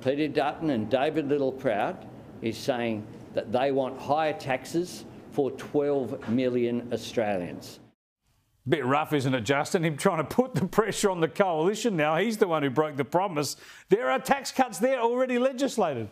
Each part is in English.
Peter Dutton and David Littleproud is saying that they want higher taxes for 12 million Australians. Bit rough, isn't it, Justin? Him trying to put the pressure on the coalition now. He's the one who broke the promise. There are tax cuts there already legislated.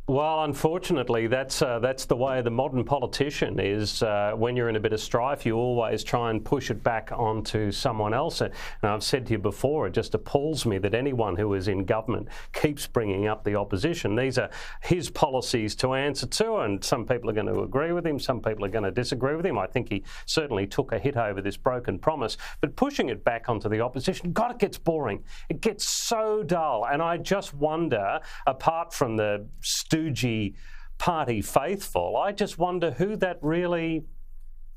Well, unfortunately, that's the way of the modern politician is when you're in a bit of strife, you always try and push it back onto someone else. And I've said to you before, it just appalls me that anyone who is in government keeps bringing up the opposition. These are his policies to answer to, and some people are going to agree with him, some people are going to disagree with him. I think he certainly took a hit over this broken promise. But pushing it back onto the opposition, God, it gets boring. It gets so dull. And I just wonder, apart from the stoogey party faithful, I just wonder who that really,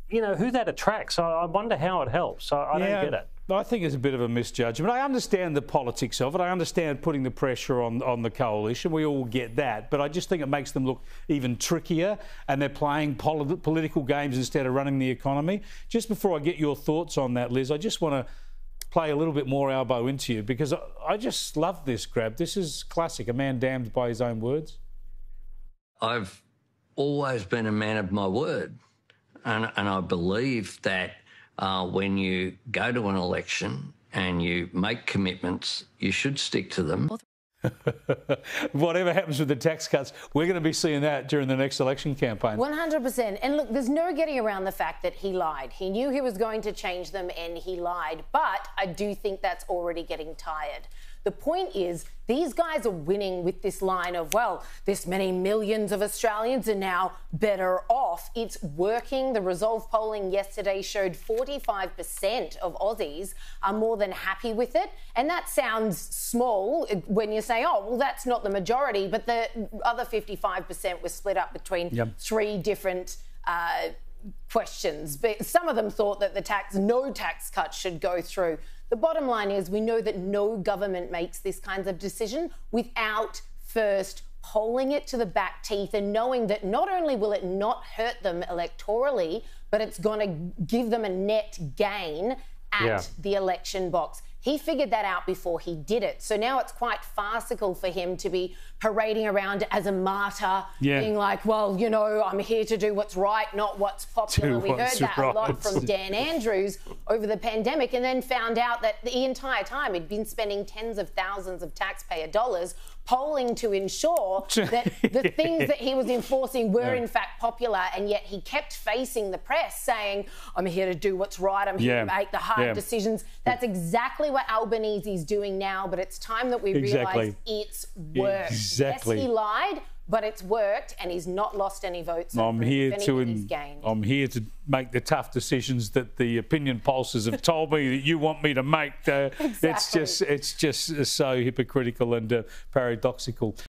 who that attracts. I wonder how it helps. I don't get it. I think it's a bit of a misjudgment. I understand the politics of it. I understand putting the pressure on the coalition. We all get that. But I just think it makes them look even trickier, and they're playing political games instead of running the economy. Just before I get your thoughts on that, Liz, I just want to play a little bit more Albo into you, because I just love this grab. This is classic, a man damned by his own words. I've always been a man of my word, and I believe that when you go to an election and you make commitments, you should stick to them. Whatever happens with the tax cuts, we're going to be seeing that during the next election campaign. 100%. And look, there's no getting around the fact that he lied. He knew he was going to change them and he lied. But I do think that's already getting tired. The point is, these guys are winning with this line of, well, this many millions of Australians are now better off. It's working. The Resolve polling yesterday showed 45% of Aussies are more than happy with it. And that sounds small when you say, oh, well, that's not the majority. But the other 55% was split up between three different questions. But some of them thought that no tax cut should go through. The bottom line is we know that no government makes this kind of decision without first polling it to the back teeth and knowing that not only will it not hurt them electorally, but it's going to give them a net gain at the election box. He figured that out before he did it. So now it's quite farcical for him to be parading around as a martyr, being like, well, I'm here to do what's right, not what's popular. We heard that a lot from Dan Andrews over the pandemic, and then found out that the entire time he'd been spending tens of thousands of taxpayer dollars polling to ensure that the things that he was enforcing were in fact popular, and yet he kept facing the press saying, I'm here to do what's right, I'm here to make the hard decisions. That's exactly what Albanese's doing now, but it's time that we realise it's worked. Yes, he lied, but it's worked, and he's not lost any votes. I'm here to make the tough decisions that the opinion pollsters have told me that you want me to make. It's just so hypocritical and paradoxical.